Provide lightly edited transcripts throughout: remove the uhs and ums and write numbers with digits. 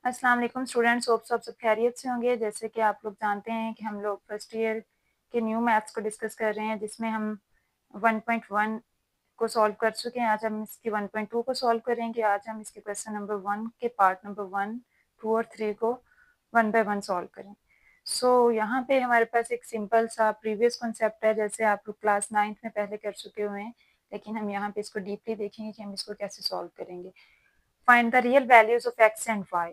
अस्सलाम वालेकुम students, hope सब खैरियत से होंगे। जैसे कि आप लोग जानते हैं कि हम लोग फर्स्ट ईयर के न्यू मैथ्स को डिस्कस कर रहे हैं, जिसमें हम 1.1 को सॉल्व कर चुके हैं। आज हम इसकी 1.2 को सॉल्व करेंगे। आज हम इसके क्वेश्चन नंबर 1 के पार्ट नंबर 1, 2 और 3 को 1 बाय 1 सॉल्व करें। यहाँ पे हमारे पास एक सिंपल सा प्रीवियस कॉन्सेप्ट है, जैसे आप लोग क्लास 9th में पहले कर चुके हुए हैं, लेकिन हम यहाँ पे इसको डीपली देखेंगे कि हम इसको कैसे सॉल्व करेंगे। Find the real values of x and y.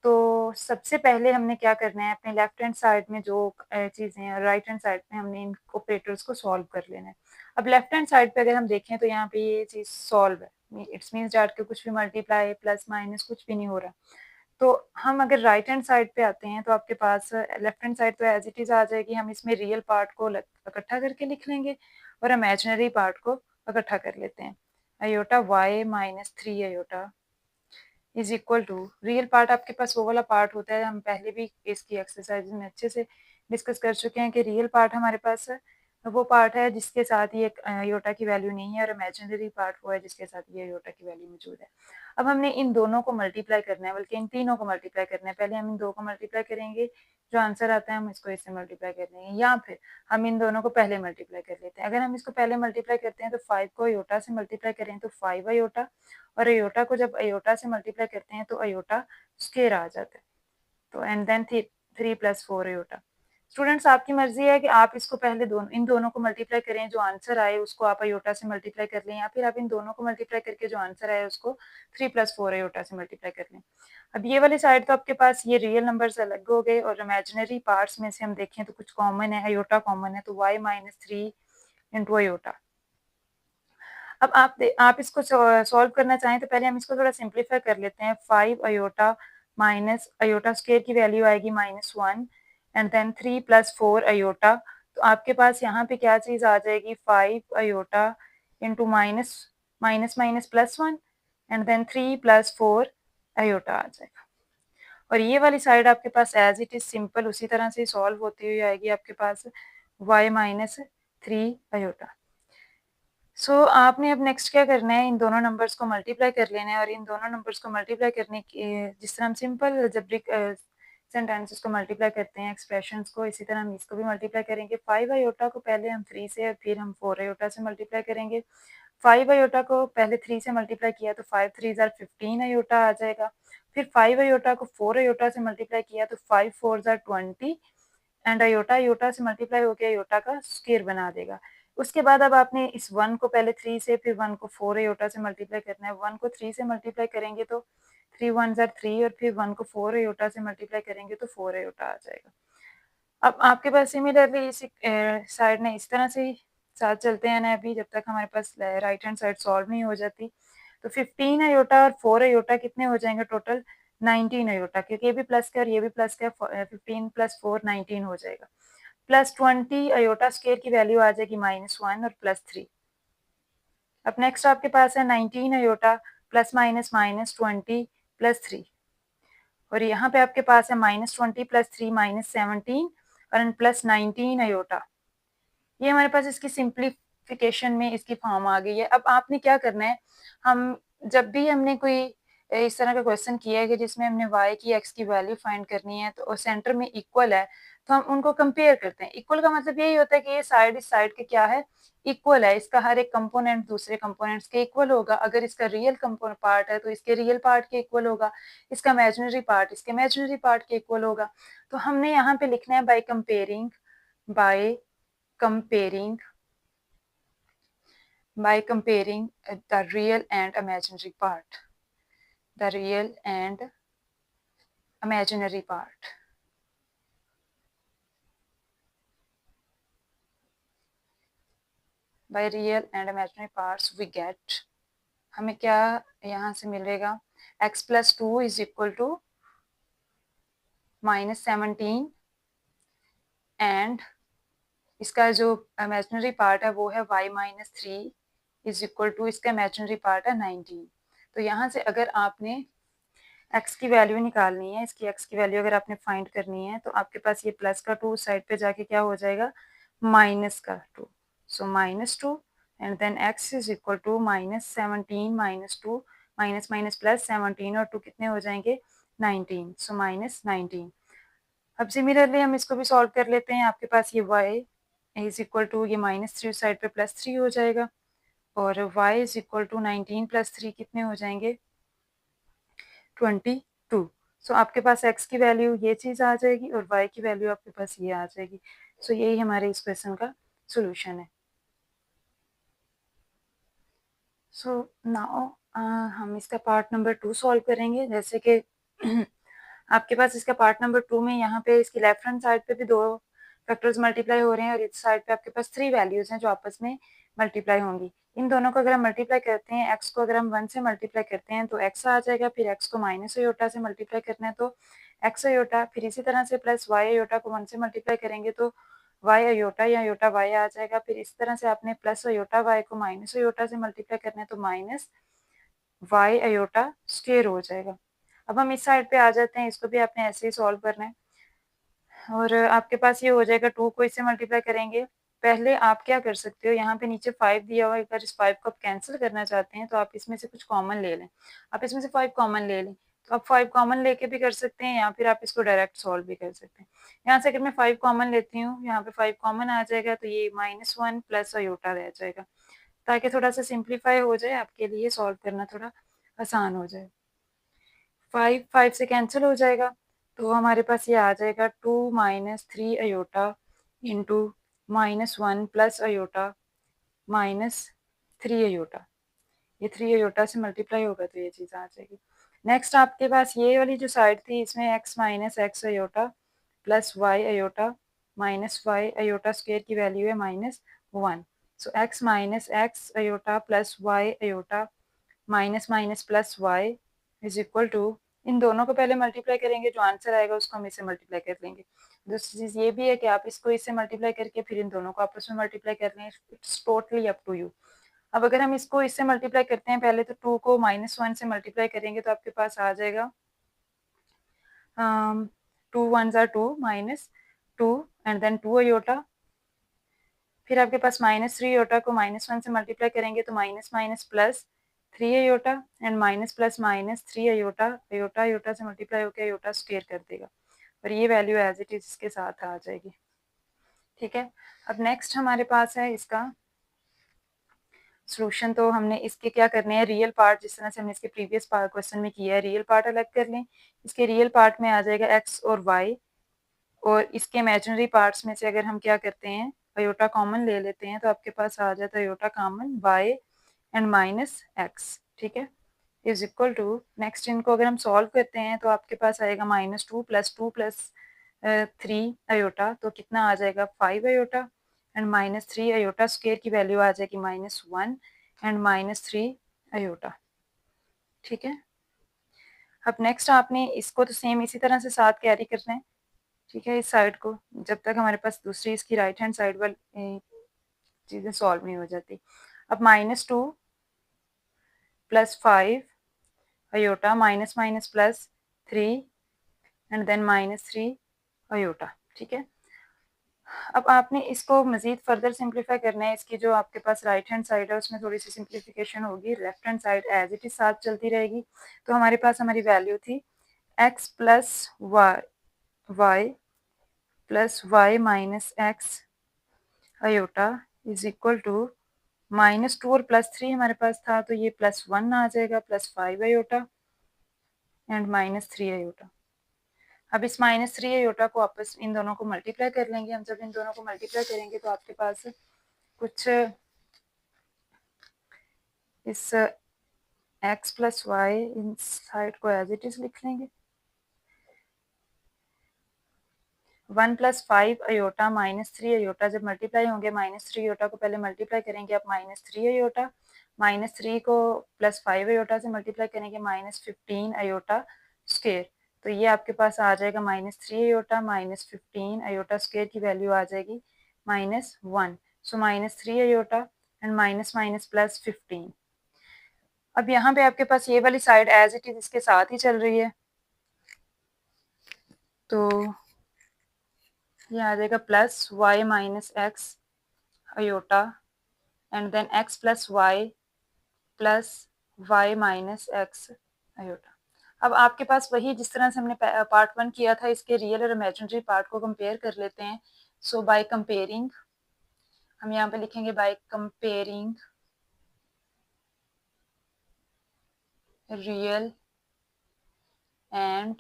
तो सबसे पहले हमने क्या करना है, अपने लेफ्ट हैंड साइड में जो चीज़ें हैं, राइट हैंड साइड में हमने इन ऑपरेटर्स को सॉल्व कर लेना है। अब लेफ्ट हैंड साइड पे अगर हम देखें तो यहाँ पे ये चीज़ सॉल्व है, इट्स मीन्स डैट के कुछ भी मल्टीप्लाई प्लस माइनस कुछ भी नहीं हो रहा। तो हम अगर राइट हैंड साइड पे आते हैं तो आपके पास लेफ्ट हैंड साइड तो एज इट इज़ आ जाएगी। हम इसमें रियल पार्ट को इकट्ठा करके लिख लेंगे और इमेजिनरी पार्ट को इकट्ठा कर लेते हैं। Iota y minus 3 iota is equal to, real part आपके पास वो वाला पार्ट होता है, हम पहले भी इसकी एक्सरसाइज में अच्छे से डिस्कस कर चुके हैं कि रियल पार्ट हमारे पास वो पार्ट है जिसके साथ ये योटा की वैल्यू नहीं है, और इमेजिनरी पार्ट वो है जिसके साथ ये योटा की वैल्यू मौजूद है। अब हमने इन दोनों को मल्टीप्लाई करना है, बल्कि इन तीनों को मल्टीप्लाई करना है। पहले हम इन दो को मल्टीप्लाई करेंगे, जो आंसर आता है हम इसको इससे मल्टीप्लाई कर देंगे, या फिर हम इन दोनों को पहले मल्टीप्लाई कर लेते हैं। अगर हम इसको पहले मल्टीप्लाई करते हैं तो 5 को अयोटा से मल्टीप्लाई करें तो 5 अयोटा, और अयोटा को जब अयोटा से मल्टीप्लाई करते हैं तो अयोटा स्क्वायर आ जाता है। तो and then 3 plus 4 iota. Students, आपकी मर्जी है कि आप इसको पहले इन दोनों को मल्टीप्लाई करें, जो आंसर आए उसको आप अयोटा से मल्टीप्लाई कर लें, या फिर आप इन दोनों को मल्टीप्लाई करके जो आंसर आए उसको 3 प्लस 4 अयोटा से मल्टीप्लाई कर लें। अब ये वाली साइड तो आपके पास ये रियल नंबर्स अलग हो गए, और इमेजिनरी पार्ट्स में से हम देखें तो कुछ कॉमन है, अयोटा कॉमन है, तो y माइनस 3 इंटू अयोटा। अब आप इसको सॉल्व करना चाहें तो पहले हम इसको थोड़ा सिंप्लीफाई कर लेते हैं। 5 अयोटा माइनस अयोटा स्क्वायर की वैल्यू आएगी -1, एंड देन 3 प्लस 4 अयोटा। तो आपके पास यहाँ पे क्या चीज़ आ जाएगी, 5 iota into minus minus minus plus 1, and then 3 plus 4 iota आ जाएगा। और ये वाली साइड आपके पास एज इट इज सिंपल उसी तरह से सॉल्व होती हुई आएगी आपके पास y माइनस 3 अयोटा। आपने अब नेक्स्ट क्या करना है, इन दोनों नंबर्स को मल्टीप्लाई कर लेना है, और इन दोनों नंबर्स को मल्टीप्लाई करने की जिस तरह हम सिंपल अलजेब्रिक सेंटेंसेस को मल्टीप्लाई करते हैं, एक्सप्रेशंस को, इसी तरह हम इसको भी मल्टीप्लाई करेंगे। 5 अयोटा को पहले हम 3 से और फिर हम 4 अयोटा से मल्टीप्लाई करेंगे। 5 अयोटा को पहले 3 से मल्टीप्लाई किया तो 5 3 ज़ार 15 अयोटा आ जाएगा। फिर 5 अयोटा को 4 अयोटा से मल्टीप्लाई किया तो 5 4 ज़ार 20, एंड अयोटा अयोटा से मल्टीप्लाई होकर अयोटा का स्क्वायर बना देगा। उसके बाद अब आपने इस 1 को पहले 3 से, फिर 1 को 4 अयोटा से मल्टीप्लाई करना है। 1 को 3 से मल्टीप्लाई करेंगे तो 3 1 ज़ार 3, और फिर 1 को 4 अयोटा से मल्टीप्लाई करेंगे तो 4 अयोटा आ जाएगा। अब आपके पास सिमिलरली इस साइड ने इस तरह से ही साथ चलते हैं ना, अभी जब तक हमारे पास राइट हैंड साइड सॉल्व नहीं हो जाती। तो 15 अयोटा और 4 अयोटा कितने हो जाएंगे टोटल, 19 अयोटा, क्योंकि ये भी प्लस का और ये भी प्लस का, 15 प्लस 4 19 हो जाएगा। प्लस 20 अयोटा स्क्वायर की वैल्यू आ जाएगी -1 और प्लस 3। अब नेक्स्ट आपके पास है 19 iota plus minus minus 20 plus 3, और यहाँ पे आपके पास है -20 प्लस 3 -17 और प्लस 19 अयोटा। ये हमारे पास इसकी सिंप्लीफिकेशन में इसकी फॉर्म आ गई है। अब आपने क्या करना है, हम जब भी हमने कोई इस तरह का क्वेश्चन किया है कि जिसमें हमने y की x की वैल्यू फाइंड करनी है, तो सेंटर में इक्वल है, तो हम उनको कंपेयर करते हैं। इक्वल का मतलब यही होता है कि ये साइड इस साइड के क्या है, इक्वल है। इसका हर एक कंपोनेंट दूसरे कंपोनेंट्स के इक्वल होगा। अगर इसका रियल कंपोनेंट पार्ट है तो इसके रियल पार्ट के इक्वल होगा, इसका इमेजिनरी पार्ट इसके इमेजिनरी पार्ट के इक्वल होगा। तो हमने यहाँ पे लिखना है by comparing the real and imaginary part, the real and imaginary part. By real and imaginary parts we get, हमें क्या यहाँ से मिलेगा, x plus 2 is equal to -17, and इसका जो imaginary part है वो है y minus 3 is equal to, इसका imaginary part है 19। तो यहाँ से अगर आपने x की वैल्यू निकालनी है, इसकी x की वैल्यू अगर आपने फाइंड करनी है, तो आपके पास ये प्लस का 2 साइड पे जाके क्या हो जाएगा, माइनस का 2। So -2 and then x is equal to -17 -2 minus minus plus 17 और 2 कितने हो जाएंगे, 19, सो माइनस 19। अब सिमिलरली हम इसको भी सॉल्व कर लेते हैं। आपके पास ये y इज इक्वल टू ये -3 उस साइड पे +3 हो जाएगा और y इज इक्वल टू 19 + 3 कितने हो जाएंगे 22। सो आपके पास x की वैल्यू ये चीज़ आ जाएगी और y की वैल्यू आपके पास ये आ जाएगी। सो यही हमारे इस क्वेश्चन का सोल्यूशन है। सो नाउ हम इसका पार्ट नंबर 2 सॉल्व करेंगे। जैसे कि आपके पास इसका पार्ट नंबर 2 में यहाँ पे इसकी लेफ्ट हैंड साइड पे भी 2 फैक्टर्स मल्टीप्लाई हो रहे हैं और इस साइड पे आपके पास 3 वैल्यूज हैं जो आपस में मल्टीप्लाई होंगी। इन दोनों को अगर हम मल्टीप्लाई करते हैं, x को अगर हम 1 से मल्टीप्लाई करते हैं तो x आ जाएगा, फिर x को माइनस अयोटा से मल्टीप्लाई करना है तो x अयोटा, फिर इसी तरह से प्लस y अयोटा को 1 से मल्टीप्लाई करेंगे तो y अयोटा या अयोटा y आ जाएगा। फिर इस तरह से आपने प्लस अयोटा y को माइनस अयोटा से मल्टीप्लाई करना है तो माइनस y अयोटा स्क्वायर हो जाएगा। अब हम इस साइड पे आ जाते हैं, इसको भी आपने ऐसे ही सॉल्व करना है और आपके पास ये हो जाएगा 2 को इससे मल्टीप्लाई करेंगे। पहले आप क्या कर सकते हो, यहाँ पे नीचे 5 दिया हुआ है, अगर इस 5 को आप कैंसिल करना चाहते हैं तो आप इसमें से कुछ कॉमन ले लें। आप इसमें से 5 कॉमन ले लें, तो आप 5 कॉमन लेके भी कर सकते हैं या फिर आप इसको डायरेक्ट सॉल्व भी कर सकते हैं। यहाँ से अगर मैं 5 कॉमन लेती हूँ, यहाँ पे 5 कॉमन आ जाएगा तो ये -1 प्लस अयोटा रह जाएगा, ताकि थोड़ा सा सिंप्लीफाई हो जाए, आपके लिए सॉल्व करना थोड़ा आसान हो जाए। 5 से कैंसिल हो जाएगा तो हमारे पास ये आ जाएगा 2 - 3 iota into -1 plus iota -3 iota. ये 3 अयोटा से मल्टीप्लाई होगा तो ये चीज़ आ जाएगी। नेक्स्ट आपके पास ये वाली जो साइड थी, इसमें x - x iota plus y iota minus y iota square की वैल्यू है -1। So x - x iota plus y iota minus minus plus y is equal to, इन दोनों को पहले मल्टीप्लाई करेंगे, जो आंसर आएगा उसको हम इससे मल्टीप्लाई कर लेंगे। दूसरी चीज़ ये भी है कि आप इसको इससे मल्टीप्लाई करके फिर इन दोनों को आपस में मल्टीप्लाई कर लें, it's totally up to you. अब अगर हम इसको इससे मल्टीप्लाई करते हैं, पहले तो 2 को -1 से मल्टीप्लाई करेंगे तो आपके पास आ जाएगा 2 1s are 2 -2 and then 2 aorta. फिर आपके पास -3 अयोटा को -1 से मल्टीप्लाई करेंगे तो minus minus plus 3 iota and minus plus -3 iota, iota iota से मल्टीप्लाई होकर अयोटा स्क्वायर कर देगा और ये वैल्यू एज इट इज इसके साथ आ जाएगी। ठीक है, अब नेक्स्ट हमारे पास है इसका सोल्यूशन। तो हमने इसके क्या करने हैं, रियल पार्ट जिस तरह से हमने इसके प्रीवियस पार्ट क्वेश्चन में किया है, रियल पार्ट अलग कर लें। इसके रियल पार्ट में आ जाएगा x और y, और इसके इमेजिनरी पार्ट्स में से अगर हम क्या करते हैं, अयोटा कॉमन ले लेते हैं तो आपके पास आ जाता है iota common y and minus x। ठीक है, इज इक्वल टू, नेक्स्ट इनको अगर हम सॉल्व करते हैं तो आपके पास आएगा -2 + 2 + 3 अयोटा, तो कितना आ जाएगा 5 अयोटा एंड -3 अयोटा स्क्वायर की वैल्यू आ जाएगी -1 एंड -3 अयोटा। ठीक है, अब नेक्स्ट आपने इसको तो सेम इसी तरह से साथ कैरी करना है। ठीक है, इस साइड को, जब तक हमारे पास दूसरी इसकी राइट हैंड साइड वाली चीज़ें सॉल्व नहीं हो जाती। अब -2 + 5 iota minus minus plus 3 and then -3 iota. ठीक है, अब आपने इसको मज़ीद फर्दर सिंप्लीफाई करना है। इसकी जो आपके पास राइट हैंड साइड है उसमें थोड़ी सी सिंप्लीफिकेशन होगी, left hand side as it is साथ चलती रहेगी। तो हमारे पास हमारी वैल्यू थी x plus y plus y minus x iota is equal to -2 और +3 हमारे पास था तो ये +1 आ जाएगा, +5 अयोटा एंड -3 अयोटा। अब इस -3 अयोटा को आपस इन दोनों को मल्टीप्लाई कर लेंगे हम। जब इन दोनों को मल्टीप्लाई करेंगे तो आपके पास कुछ इस x प्लस वाई इन साइड को एज इट इज लिख लेंगे। 1 + 5 अयोटा -3 अयोटा जब मल्टीप्लाई होंगे, -3 अयोटा को पहले मल्टीप्लाई करेंगे आप -3 अयोटा, -3 को +5 अयोटा से मल्टीप्लाई करेंगे -15 अयोटा स्क्वायर। तो ये आपके पास आ जाएगा -3 अयोटा -15 अयोटा स्क्वायर की वैल्यू आ जाएगी -1। So -3 iota and minus minus plus 15। अब यहाँ पे आपके पास ये वाली साइड एज इट इज इसके साथ ही चल रही है, तो ये आ जाएगा +y minus x iota and then x plus y plus y minus x iota. अब आपके पास वही जिस तरह से हमने पार्ट 1 किया था, इसके रियल और इमेजिनरी पार्ट को कंपेयर कर लेते हैं। सो बाय कंपेयरिंग, हम यहाँ पे लिखेंगे by comparing real and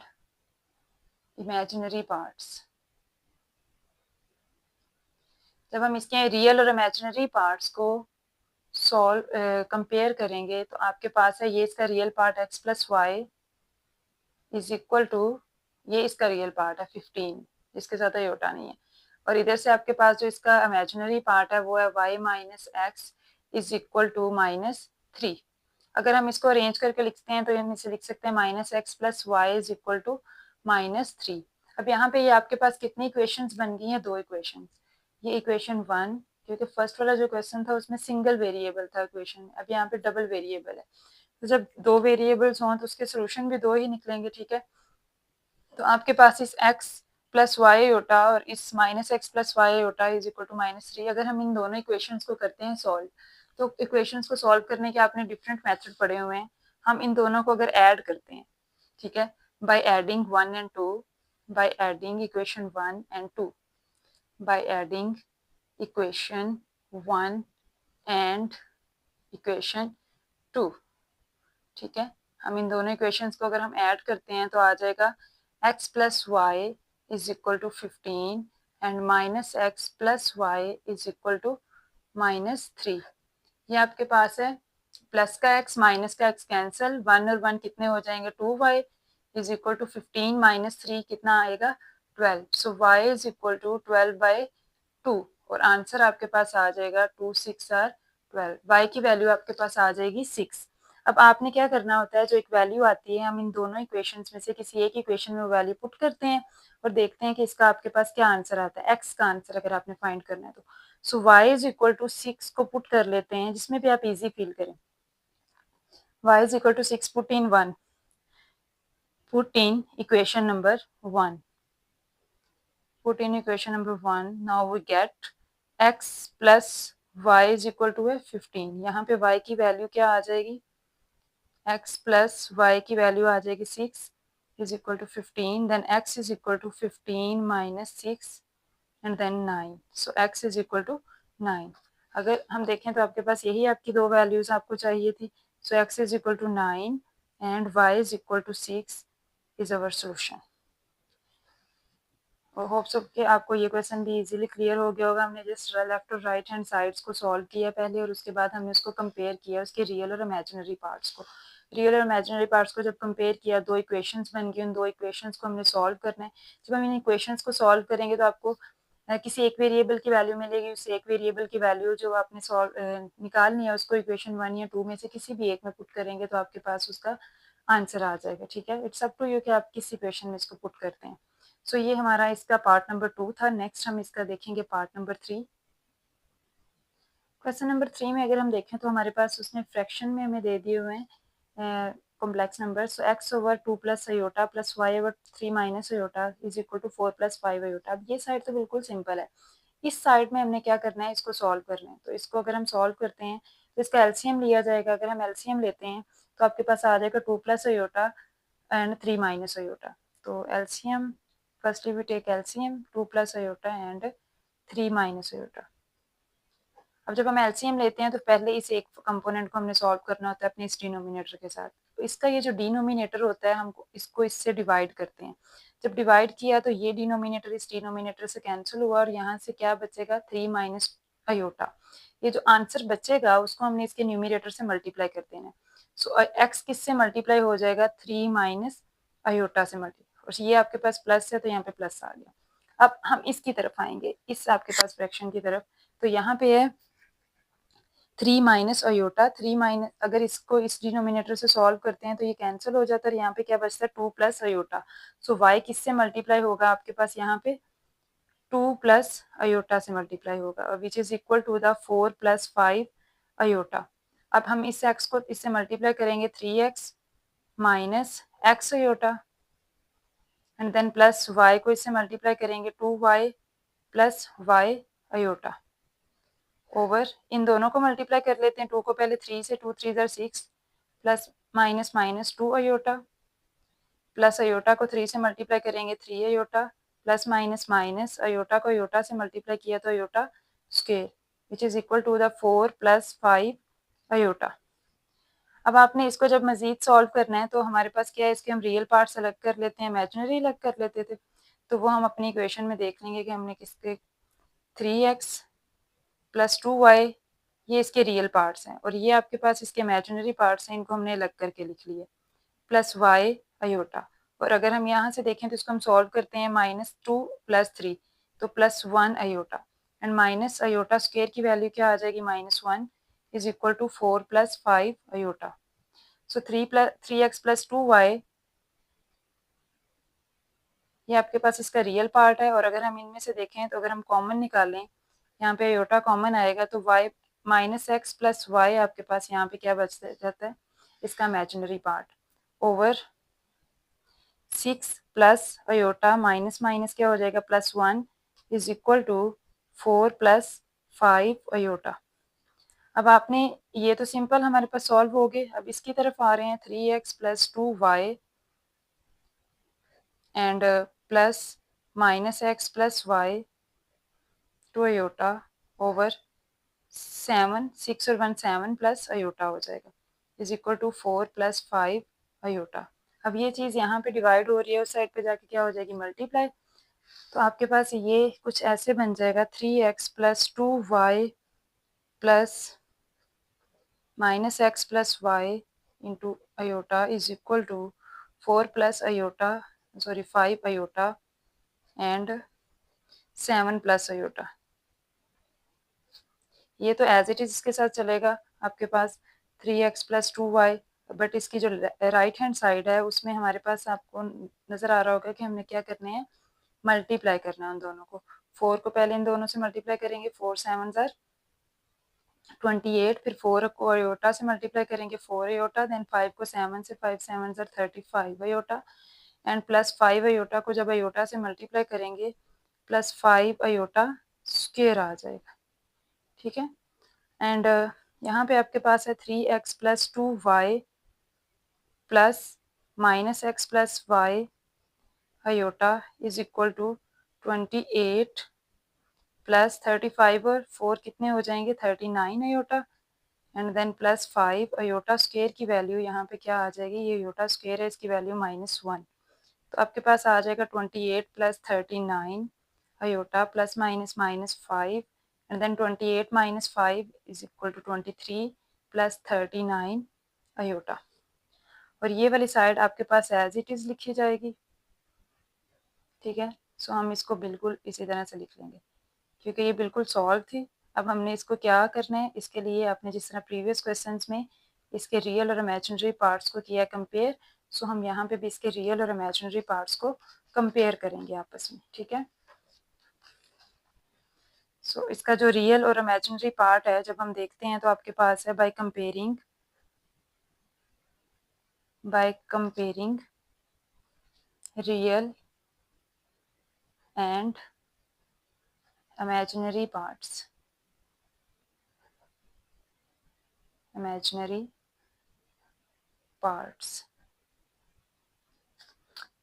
imaginary parts. जब हम इसके रियल और इमेजिनरी पार्ट्स को कंपेयर करेंगे तो आपके पास है ये इसका real part x plus y is equal to, ये इसका रियल पार्ट है 15 जिसके साथ आयोटा नहीं है, और इधर से आपके पास जो इसका इमेजिनरी पार्ट है वो है y minus x is equal to -3। अगर हम इसको अरेंज करके लिखते हैं तो हम इसे लिख सकते हैं minus x plus y is equal to -3। अब यहाँ पे ये आपके पास कितनी इक्वेशंस बन गई हैं? 2 इक्वेशंस। ये इक्वेशन 1, क्योंकि फर्स्ट वाला जो क्वेश्चन था उसमें सिंगल वेरिएबल था इक्वेशन, अब यहाँ पे डबल वेरिएबल है, तो जब 2 वेरिएबल्स हों तो उसके सोल्यूशन भी 2 ही निकलेंगे, ठीक है। तो आपके पास इस x प्लस वाई योटा और इस minus x plus y iota is equal to -3। अगर हम इन दोनों इक्वेशंस को करते हैं सॉल्व, तो इक्वेशंस को सॉल्व करने के आपने डिफरेंट मेथड पढ़े हुए हैं। हम इन दोनों को अगर ऐड करते हैं, ठीक है, by adding 1 and 2, by adding equation 1 and 2, by adding equation 1 and equation 2, ठीक है। हम इन दोनों इक्वेशंस को अगर हम ऐड करते हैं तो आ जाएगा x plus y is equal to 15 and minus x plus y is equal to -3। ये आपके पास है प्लस का x माइनस का x कैंसिल, 1 और 1 कितने हो जाएंगे? 2y is equal to 15 minus 3 कितना आएगा? 12। सो y इज इक्वल टू 12/2 और आंसर आपके पास आ जाएगा 2 6 आर 12। y की वैल्यू आपके पास आ जाएगी 6। अब आपने क्या करना होता है, जो एक वैल्यू आती है हम इन दोनों इक्वेशंस में से किसी एक इक्वेशन में वैल्यू पुट करते हैं और देखते हैं कि इसका आपके पास क्या आंसर आता है, x का आंसर अगर आपने फाइंड करना है तो। So y is equal to 6 को पुट कर लेते हैं, जिसमें भी आप इजी फील करें। y is equal to 6 put in 1, put in equation number 1, put in equation number 1, now we get x plus y is equal to 15। यहाँ पे y की वैल्यू क्या आ जाएगी? x plus y की वैल्यू आ जाएगी 6 is equal to 15, then x is equal to 15 minus 6 and then 9, so x is equal to 9। अगर हम देखें तो आपके पास यही आपकी दो वैल्यूज आपको चाहिए थी, so x is equal to 9 and y is equal to 6 is our solution। और होप सो कि आपको ये क्वेश्चन भी इजीली क्लियर हो गया होगा। हमने जस्ट लेफ्ट और राइट हैंड साइड्स को सॉल्व किया पहले और उसके बाद हमने उसको कंपेयर किया उसके रियल और इमेजिनरी पार्ट्स को। रियल और इमेजिनरी पार्ट्स को जब कंपेयर किया, दो इक्वेशंस बन गई, उन दो इक्वेशंस को हमने सॉल्व करना है। जब हम इन इक्वेशंस को सॉल्व करेंगे तो आपको किसी एक वेरिएबल की वैल्यू मिलेगी, उस एक वेरिएबल की वैल्यू जो आपने सॉल्व निकालनी है उसको इक्वेशन 1 या 2 में से किसी भी एक में पुट करेंगे तो आपके पास उसका आंसर आ जाएगा, ठीक है। इट्स अप टू यू कि आप किस इक्वेशन में इसको पुट करते हैं। सो ये हमारा इसका पार्ट नंबर 2 था। नेक्स्ट हम इसका देखेंगे पार्ट नंबर 3। क्वेश्चन नंबर 3 में अगर हम देखें तो हमारे पास उसने फ्रैक्शन में हमें दे दिए हुए हैं complex number. So x over 2 plus iota plus y over 3 minus iota is equal to 4 plus 5 iota. अब ये साइड तो बिल्कुल सिंपल है, इस साइड में हमने क्या करना है, इसको सॉल्व करना है। तो इसको अगर हम सॉल्व करते हैं तो इसका एलसीएम लिया जाएगा। अगर हम एलसीएम लेते हैं तो आपके पास आ जाएगा 2 plus aorta and 3 minus aorta. तो LCM, firstly we take LCM 2 plus iota and 3 minus iota। अब जब हम LCM लेते हैं तो पहले इस एक कंपोनेंट को हमने सॉल्व करना होता है अपने इस डिनोमिनेटर के साथ। तो इसका ये जो डिनोमिनेटर होता है हम इसको इससे डिवाइड करते हैं। जब डिवाइड किया तो ये डिनोमिनेटर इस डिनोमिनेटर से कैंसिल हुआ और यहाँ से क्या बचेगा 3 माइनस अयोटा। ये जो आंसर बचेगा उसको हमने इसके न्यूमिनेटर से मल्टीप्लाई कर देना है। सो x किससे मल्टीप्लाई हो जाएगा 3 माइनस अयोटा से मल्टीप्लाई, और ये आपके पास प्लस है तो यहाँ पे प्लस आ गया। अब हम इसकी तरफ आएंगे, इस आपके पास फ्रैक्शन की तरफ। तो यहाँ पे है 3 माइनस अयोटा, 3 माइनस, अगर इसको इस डिनोमिनेटर से सॉल्व करते हैं तो ये कैंसिल हो जाता है, यहाँ पे क्या बचता है 2 प्लस अयोटा। सो y किससे मल्टीप्लाई होगा आपके पास यहाँ पे 2 प्लस अयोटा से मल्टीप्लाई होगा, which is equal to the 4 plus 5 iota. अब हम इस x को इससे मल्टीप्लाई करेंगे 3x minus x iota and then plus y को इससे मल्टीप्लाई करेंगे 2y plus y iota over, इन दोनों को मल्टीप्लाई कर लेते हैं। 2 को पहले 3 से, 2 3 6 plus minus minus 2 iota plus iota को 3 से मल्टीप्लाई करेंगे 3 iota, plus minus minus iota को अयोटा से मल्टीप्लाई किया तो iota square which is equal to the 4 + 5 iota. अब आपने इसको जब मजीद सॉल्व करना है तो हमारे पास क्या है, इसके हम रियल पार्ट्स अलग कर लेते हैं, इमेजिनरी अलग कर लेते थे, तो वो हम अपनी इक्वेशन में देख लेंगे कि हमने किसके 3x + 2y ये इसके रियल पार्ट्स हैं और ये आपके पास इसके इमेजिनरी पार्ट्स हैं, इनको हमने अलग करके लिख लिए, प्लस y अयोटा। और अगर हम यहाँ से देखें तो इसको हम सॉल्व करते हैं -2 + 3 तो +1 iota and minus iota square की वैल्यू क्या आ जाएगी -1 is equal to 4 + 5 iota. So 3x + 2y ये आपके पास इसका रियल पार्ट है और अगर हम इनमें से देखें तो अगर हम कॉमन निकालें यहाँ पे अयोटा कॉमन आएगा तो y -x + y आपके पास यहाँ पे क्या बच जाता है, इसका imaginary part over 6 plus iota minus minus क्या हो जाएगा +1 इज इक्वल टू 4 + 5 अयोटा। अब आपने ये तो सिंपल हमारे पास सॉल्व हो गए। अब इसकी तरफ आ रहे हैं 3x + 2y and plus -x + y 2 iota over 7 6 और 1 7 प्लस अयोटा हो जाएगा इज इक्वल टू 4 + 5 अयोटा। अब ये चीज़ यहाँ पे डिवाइड हो रही है, उस साइड पे जाके क्या हो जाएगी मल्टीप्लाई, तो आपके पास ये कुछ ऐसे बन जाएगा 3x + 2y plus -x + y into iota is equal to 4 + iota 5 iota and 7 + iota. ये तो एज इट इज इसके साथ चलेगा आपके पास 3x + 2y, बट इसकी जो राइट हैंड साइड है उसमें हमारे पास आपको नज़र आ रहा होगा कि हमने क्या करने हैं, मल्टीप्लाई करना है उन दोनों को। 4 को पहले इन दोनों से मल्टीप्लाई करेंगे, 4 7 ज़र 28, फिर 4 को अयोटा से मल्टीप्लाई करेंगे 4 अयोटा, देन 5 को 7 से 5 7 ज़र 35 अयोटा एंड प्लस 5 अयोटा को जब अयोटा से मल्टीप्लाई करेंगे प्लस 5 अयोटा स्क्वायर आ जाएगा, ठीक है। एंड यहाँ पे आपके पास है 3x + 2y plus -x + y iota is equal to 28 plus 35 और 4 कितने हो जाएंगे 39 iota and then plus 5 iota square की वैल्यू यहाँ पे क्या आ जाएगी, ये अयोटा स्क्वायर है, इसकी वैल्यू -1, तो आपके पास आ जाएगा 28 + 39 iota plus minus -5 and then 28 - 5 is equal to 23 + 39 iota. और ये वाली साइड आपके पास एज इट इज़ लिखी जाएगी, ठीक है। सो हम इसको बिल्कुल इसी तरह से लिख लेंगे क्योंकि ये बिल्कुल सॉल्व थी। अब हमने इसको क्या करना है, इसके लिए आपने जिस तरह प्रीवियस क्वेश्चंस में इसके रियल और इमेजिनरी पार्ट्स को किया कंपेयर, सो हम यहाँ पे भी इसके रियल और इमेजिनरी पार्ट्स को कंपेयर करेंगे आपस में, ठीक है। सो इसका जो रियल और इमेजिनरी पार्ट है जब हम देखते हैं तो आपके पास है by comparing real and imaginary parts,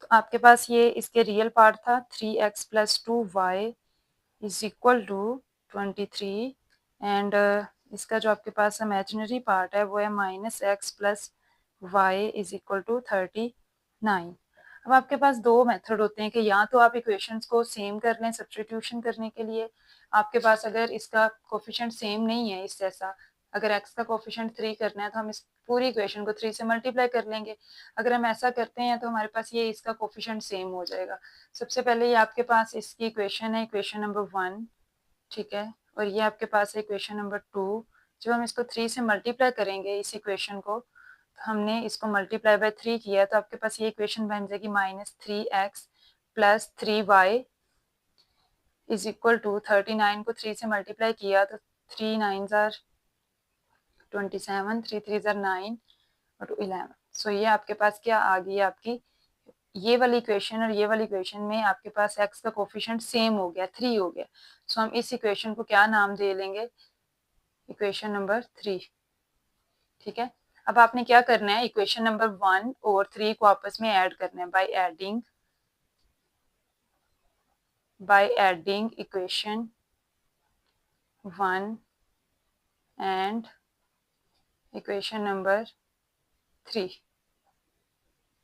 तो आपके पास ये इसके रियल पार्ट था 3x + 2y is equal to 23 and इसका जो आपके पास इमेजिनरी पार्ट है वो है -x + y is equal to 39। अब आपके पास दो मेथड होते हैं कि या तो आप इक्वेशंस को सेम कर लें सब्स्टिट्यूशन करने के लिए, आपके पास अगर इसका कोफिशिएंट सेम नहीं है इस जैसा, अगर x का कोफिशिएंट 3 करना है तो हम इस पूरी इक्वेशन को 3 से मल्टीप्लाई कर लेंगे। अगर हम ऐसा करते हैं तो हमारे पास ये इसका कोफिशिएंट सेम हो जाएगा। सबसे पहले ये आपके पास इसकी इक्वेशन है, इक्वेशन नंबर 1, ठीक है, और ये आपके पास है इक्वेशन नंबर 2। जब हम इसको 3 से मल्टीप्लाई करेंगे इस इक्वेशन को, तो हमने इसको मल्टीप्लाई बाय 3 किया तो आपके पास ये इक्वेशन बन जाएगी -3x + 3y is equal to 39 को 3 से मल्टीप्लाई किया तो 3 9 ज़र 27, 3 3 ज़र 9 और 11। सो ये आपके पास क्या आ गई, आपकी ये वाली इक्वेशन और ये वाली इक्वेशन में आपके पास x का कोफिशिएंट सेम हो गया, 3 हो गया। सो हम इस इक्वेशन को क्या नाम दे लेंगे, इक्वेशन नंबर 3, ठीक है। अब आपने क्या करना है, इक्वेशन नंबर 1 और 3 को आपस में ऐड करना है by adding equation 1 and equation number 3।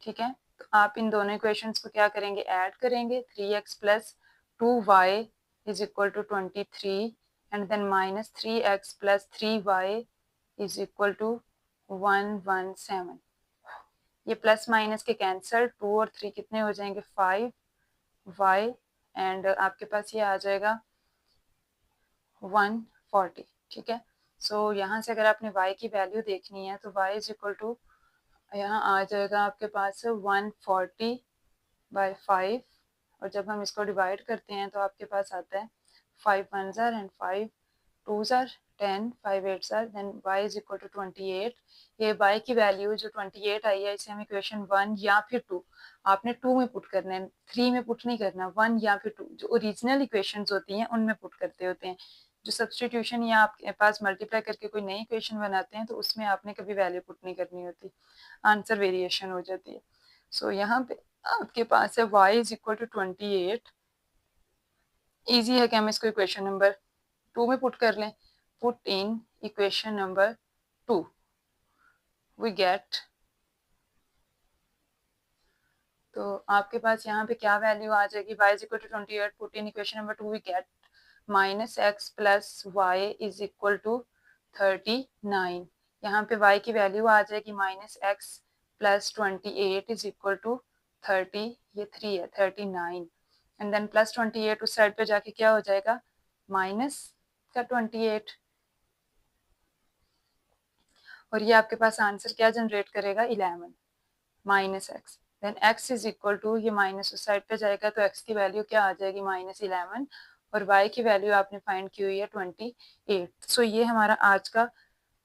ठीक है, तो आप इन दोनों इक्वेशंस को क्या करेंगे, ऐड करेंगे। 3x plus 2y is equal to 23 and then minus 3x plus 3y is equal to 117। ये प्लस माइनस के कैंसल, 2 और 3 कितने हो जाएंगे, 5y एंड आपके पास ये आ जाएगा 140। ठीक है, सो यहाँ से अगर आपने y की वैल्यू देखनी है तो y इज इक्वल टू यहाँ आ जाएगा आपके पास 140 बाय 5 और जब हम इसको डिवाइड करते हैं तो आपके पास आता है 5 1 ज़ार एंड 5 2 ज़ार 10, 5 8 ज़ार, then y is equal to 28। ये y की वैल्यू जो 28 आई है इसे हम इक्वेशन 1 या फिर 2, आपने 2 में पुट करना है, 3 में पुट नहीं करना, 1 या फिर 2 जो ओरिजिनल इक्वेशंस होती हैं उनमें पुट करते होते हैं। जो सब्सटीट्यूशन या आपके पास मल्टीप्लाई करके कोई नई इक्वेशन बनाते हैं तो उसमें आपने कभी वैल्यू पुट नहीं करनी होती, आंसर वेरिएशन हो जाती है। सो यहाँ पे आपके पास है y is equal to 28। Easy है कि हम इसको इक्वेशन नंबर 2 में पुट कर लें। Put in equation number 2 we get, तो आपके पास यहाँ पे क्या वैल्यू आ जाएगी, y is equal to 28 put in equation number 2 we get minus x plus y is equal to 39। यहाँ पे y की वैल्यू आ जाएगी minus x plus 28 is equal to 30, ये 3 है 39 एंड देन प्लस 28 उस साइड पे जाके क्या हो जाएगा, माइनस का 28 और ये आपके पास आंसर क्या जनरेट करेगा, 11 minus x, then x is equal to, ये माइनस उस साइड पे जाएगा तो x की वैल्यू क्या आ जाएगी, माइनस 11 और y की वैल्यू आपने फाइंड की हुई है 28। सो ये हमारा आज का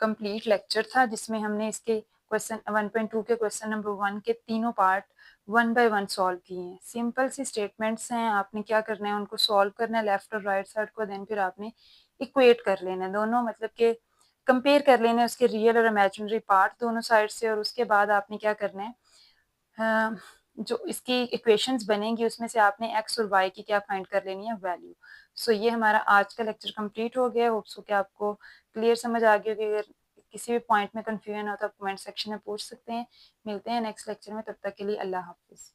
कंप्लीट लेक्चर था जिसमें हमने इसके क्वेश्चन 1.2 के क्वेश्चन नंबर 1 के तीनों पार्ट 1 बाय 1 सॉल्व किए हैं। सिंपल सी स्टेटमेंट्स हैं, आपने क्या करना है, उनको सॉल्व करना है लेफ्ट और राइट साइड को, देन फिर आपने इक्वेट कर लेना है दोनों, मतलब कि कंपेयर कर लेना है उसके रियल और इमेजिनरी पार्ट दोनों साइड से, और उसके बाद आपने क्या करना है, जो इसकी इक्वेशंस बनेंगी उसमें से आपने x और y की क्या फाइंड कर लेनी है, वैल्यू। सो ये हमारा आज का लेक्चर कंप्लीट हो गया। होप सो कि आपको क्लियर समझ आ गई होगी। अगर किसी भी पॉइंट में कंफ्यूजन हो तो आप कमेंट सेक्शन में पूछ सकते हैं। मिलते हैं नेक्स्ट लेक्चर में, तब तक के लिए अल्लाह हाफिज़।